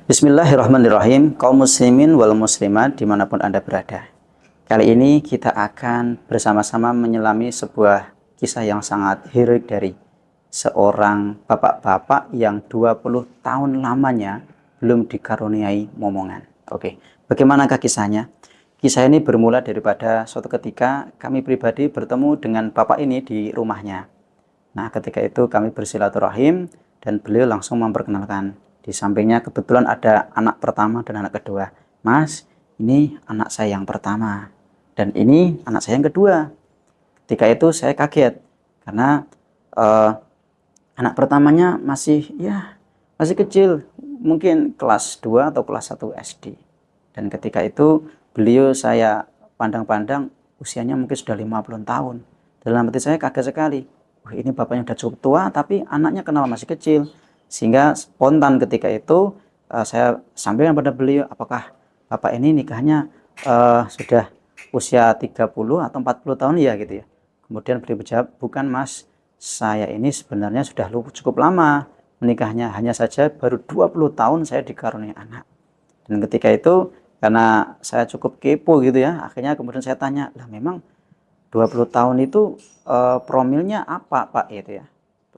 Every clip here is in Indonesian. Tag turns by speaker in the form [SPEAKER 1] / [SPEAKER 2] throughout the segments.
[SPEAKER 1] Bismillahirrahmanirrahim. Kaum muslimin wal muslimat dimanapun Anda berada. Kali ini kita akan bersama-sama menyelami sebuah kisah yang sangat heroik dari seorang bapak-bapak yang 20 tahun lamanya belum dikaruniai momongan. Oke, bagaimanakah kisahnya? Kisah ini bermula daripada suatu ketika kami pribadi bertemu dengan bapak ini di rumahnya. Nah, ketika itu kami bersilaturahim dan beliau langsung memperkenalkan. Di sampingnya kebetulan ada anak pertama dan anak kedua. Mas, ini anak saya yang pertama. Dan ini anak saya yang kedua. Ketika itu saya kaget. Karena anak pertamanya masih kecil. Mungkin kelas 2 atau kelas 1 SD. Dan ketika itu beliau saya pandang-pandang usianya mungkin sudah 50 tahun. Dalam hati saya kaget sekali. Ini bapaknya sudah cukup tua tapi anaknya kenapa masih kecil. Sehingga spontan ketika itu saya sampaikan pada beliau, apakah bapak ini nikahnya sudah usia 30 atau 40 tahun ya gitu ya. Kemudian beliau menjawab, bukan mas, saya ini sebenarnya sudah cukup lama menikahnya, hanya saja baru 20 tahun saya dikaruniai anak. Dan ketika itu karena saya cukup kepo gitu ya, akhirnya kemudian saya tanya, lah memang 20 tahun itu promilnya apa Pak itu ya?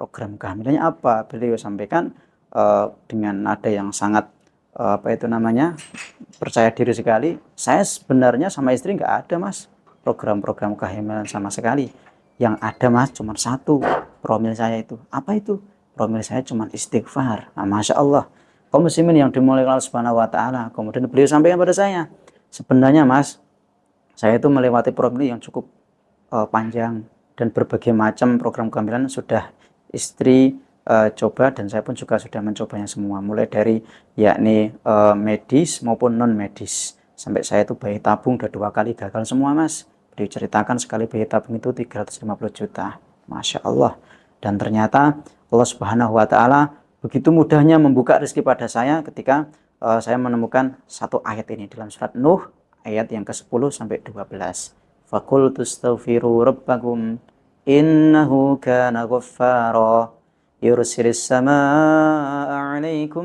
[SPEAKER 1] Program kehamilannya apa? Beliau sampaikan dengan nada yang sangat percaya diri sekali. Saya sebenarnya sama istri nggak ada mas program-program kehamilan sama sekali. Yang ada mas cuma satu promil saya itu. Apa itu? Promil saya cuma istighfar. Nah, Masya Allah. Kaum muslimin yang dimuliakan Allah Subhanahu Wa Taala. Kemudian beliau sampaikan pada saya, sebenarnya mas, saya itu melewati promil yang cukup panjang dan berbagai macam program kehamilan sudah istri coba dan saya pun juga sudah mencobanya semua, mulai dari yakni medis maupun non medis. Sampai saya itu bayi tabung udah 2 kali gagal semua mas. Diceritakan sekali bayi tabung itu 350 juta. Masya Allah. Dan ternyata Allah Subhanahu Wa Taala begitu mudahnya membuka rezeki pada saya ketika saya menemukan satu ayat ini dalam surat Nuh ayat yang ke-10 sampai 12. Faqultu astaghfiru rabbakum innahu kana ghaffara yursilis samaa'a 'alaikum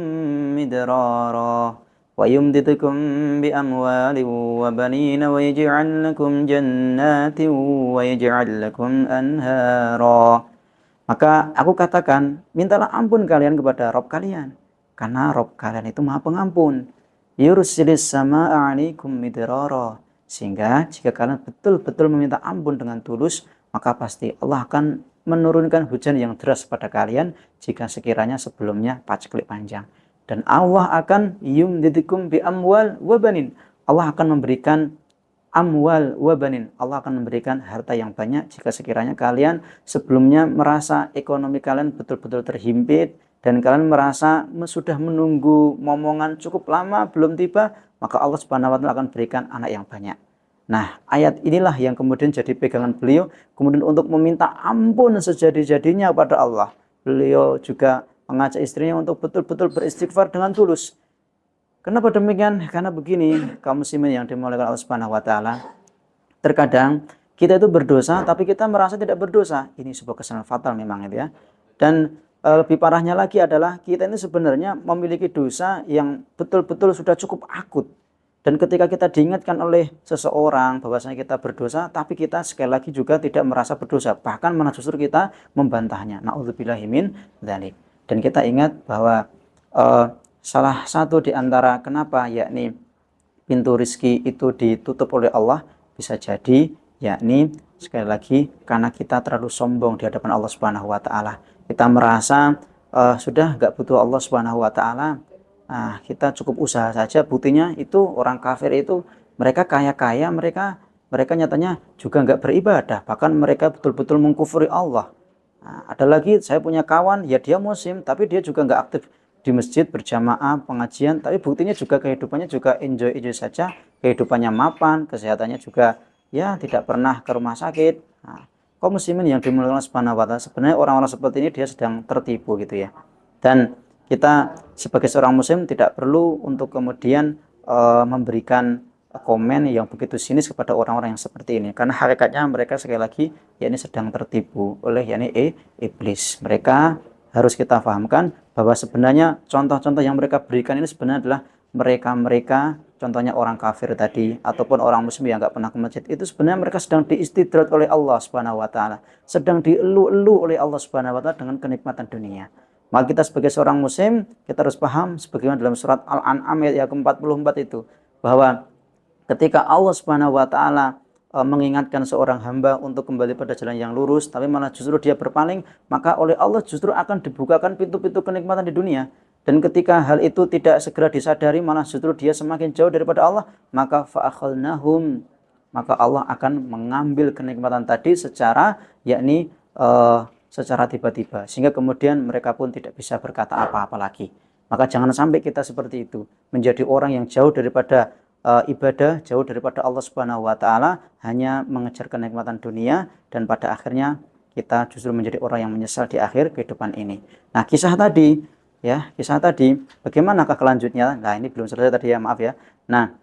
[SPEAKER 1] midrara wa yumdidukum bi amwalin wa banina wa yaj'al lakum jannatin wa yaj'al lakum anhara. Maka aku katakan, mintalah ampun kalian kepada Rabb kalian, karena Rabb kalian itu Maha Pengampun. Yursilis samaa'a 'alaikum midrara. Sehingga jika kalian betul-betul meminta ampun dengan tulus, maka pasti Allah akan menurunkan hujan yang deras pada kalian jika sekiranya sebelumnya paceklik panjang. Dan Allah akan yumdidukum bi amwal wa banin. Allah akan memberikan amwal wa banin. Allah akan memberikan harta yang banyak jika sekiranya kalian sebelumnya merasa ekonomi kalian betul-betul terhimpit dan kalian merasa sudah menunggu momongan cukup lama belum tiba, maka Allah Subhanahu wa Ta'ala akan berikan anak yang banyak. Nah, ayat inilah yang kemudian jadi pegangan beliau, kemudian untuk meminta ampun sejadi-jadinya kepada Allah. Beliau juga mengajak istrinya untuk betul-betul beristighfar dengan tulus. Kenapa demikian? Karena begini, kaum muslimin yang dimuliakan Allah Subhanahu wa Ta'ala, terkadang kita itu berdosa tapi kita merasa tidak berdosa. Ini sebuah kesalahan fatal memang itu ya. Dan lebih parahnya lagi adalah kita ini sebenarnya memiliki dosa yang betul-betul sudah cukup akut. Dan ketika kita diingatkan oleh seseorang bahwasanya kita berdosa, tapi kita sekali lagi juga tidak merasa berdosa, bahkan malah justru kita membantahnya. Na'udzubillahi min dzalik. Dan kita ingat bahwa salah satu di antara kenapa yakni pintu rizki itu ditutup oleh Allah bisa jadi yakni sekali lagi karena kita terlalu sombong di hadapan Allah Subhanahu wa Ta'ala. Kita merasa sudah nggak butuh Allah Subhanahu wa Ta'ala. Nah, kita cukup usaha saja. Buktinya itu orang kafir itu mereka kaya-kaya, mereka nyatanya juga nggak beribadah, bahkan mereka betul-betul mengkufuri Allah. Nah, ada lagi saya punya kawan, ya dia muslim tapi dia juga nggak aktif di masjid berjamaah pengajian, tapi buktinya juga kehidupannya juga enjoy saja, kehidupannya mapan, kesehatannya juga ya tidak pernah ke rumah sakit. Nah, kaum muslimin yang dimuliakan Subhanahu wa Ta'ala, sebenarnya orang-orang seperti ini dia sedang tertipu gitu ya. Dan kita sebagai seorang muslim tidak perlu untuk kemudian memberikan komen yang begitu sinis kepada orang-orang yang seperti ini, karena hakikatnya mereka sekali lagi yakni sedang tertipu oleh yakni iblis. Mereka harus kita pahamkan bahwa sebenarnya contoh-contoh yang mereka berikan ini sebenarnya adalah mereka-mereka, contohnya orang kafir tadi ataupun orang muslim yang nggak pernah ke masjid, itu sebenarnya mereka sedang diistidrat oleh Allah Subhanahu wa taala, sedang dielu-elu oleh Allah Subhanahu wa taala dengan kenikmatan dunia. Maka kita sebagai seorang muslim, kita harus paham sebagaimana dalam surat Al-An'am ayat ke-44 itu, bahwa ketika Allah Subhanahu wa taala mengingatkan seorang hamba untuk kembali pada jalan yang lurus, tapi malah justru dia berpaling, maka oleh Allah justru akan dibukakan pintu-pintu kenikmatan di dunia. Dan ketika hal itu tidak segera disadari, malah justru dia semakin jauh daripada Allah, maka fa'akhalnahum, maka Allah akan mengambil kenikmatan tadi secara secara tiba-tiba, sehingga kemudian mereka pun tidak bisa berkata apa-apa lagi. Maka jangan sampai kita seperti itu, menjadi orang yang jauh daripada ibadah, jauh daripada Allah Subhanahu wa taala, hanya mengejar kenikmatan dunia, dan pada akhirnya kita justru menjadi orang yang menyesal di akhir kehidupan ini. Nah, kisah tadi, bagaimanakah kelanjutnya? Nah, ini belum selesai tadi ya, maaf ya. Nah,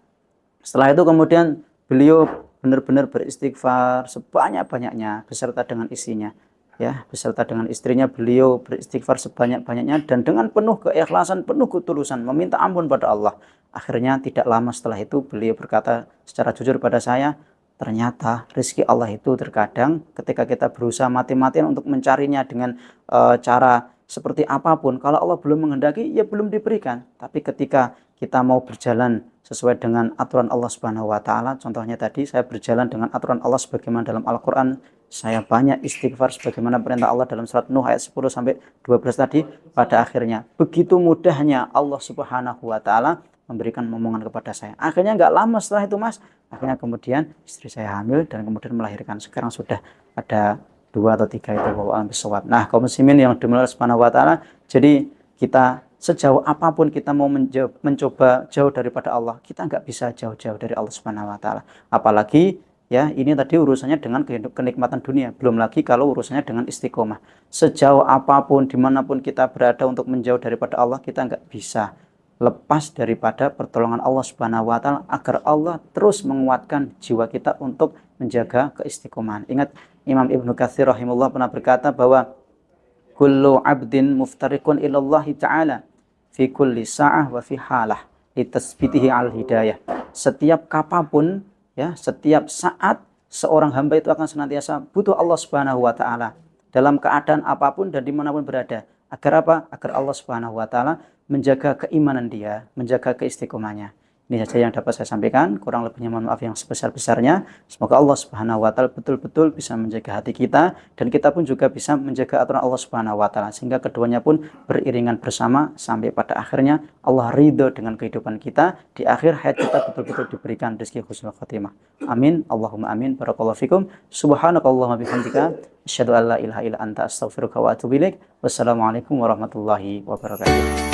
[SPEAKER 1] setelah itu kemudian beliau benar-benar beristighfar sebanyak-banyaknya beserta dengan istrinya. Ya, beserta dengan istrinya beliau beristighfar sebanyak-banyaknya dan dengan penuh keikhlasan, penuh ketulusan, meminta ampun pada Allah. Akhirnya tidak lama setelah itu beliau berkata secara jujur pada saya, ternyata rezeki Allah itu terkadang ketika kita berusaha mati-matian untuk mencarinya dengan cara seperti apapun, kalau Allah belum menghendaki, ya belum diberikan. Tapi ketika kita mau berjalan sesuai dengan aturan Allah Subhanahu wa taala, contohnya tadi saya berjalan dengan aturan Allah sebagaimana dalam Al-Qur'an, saya banyak istighfar sebagaimana perintah Allah dalam surat Nuh ayat 10 sampai 12 tadi, pada akhirnya begitu mudahnya Allah Subhanahu wa taala memberikan momongan kepada saya. Akhirnya nggak lama setelah itu, Mas, akhirnya kemudian istri saya hamil dan kemudian melahirkan. Sekarang sudah ada 2 atau 3 itu, wallahu a'lam. Nah, kaum muslimin yang dimuliakan Allah Subhanahu wa taala, jadi kita sejauh apapun kita mau mencoba jauh daripada Allah, kita nggak bisa jauh-jauh dari Allah Subhanahu wa taala. Apalagi ya, ini tadi urusannya dengan kenikmatan dunia, belum lagi kalau urusannya dengan istiqomah. Sejauh apapun, dimanapun kita berada untuk menjauh daripada Allah, kita nggak bisa lepas daripada pertolongan Allah Subhanahu wa taala agar Allah terus menguatkan jiwa kita untuk menjaga keistiqomahan. Ingat, Imam Ibnu Katsir rahimahullah pernah berkata bahwa kullu abdin muftariqun ilallahi ta'ala fi kulli sa'ah wa fi halah litasbitihi al hidayah. Setiap kapapun, ya, setiap saat seorang hamba itu akan senantiasa butuh Allah Subhanahu wa taala dalam keadaan apapun dan dimanapun berada. Agar apa? Agar Allah Subhanahu wa taala menjaga keimanan dia, menjaga keistiqomahnya. Ini saja yang dapat saya sampaikan, kurang lebihnya mohon maaf yang sebesar-besarnya. Semoga Allah Subhanahu wa taala betul-betul bisa menjaga hati kita dan kita pun juga bisa menjaga aturan Allah Subhanahu wa taala sehingga keduanya pun beriringan bersama sampai pada akhirnya Allah ridho dengan kehidupan kita, di akhir hayat kita betul-betul diberikan rezeki husnul khotimah. Amin, Allahumma amin. Barakallahu fikum. Subhanakallahumma bihamdika asyhadu an la ilaha illa anta astaghfiruka wa atubu ilaik. Wassalamualaikum warahmatullahi wabarakatuh.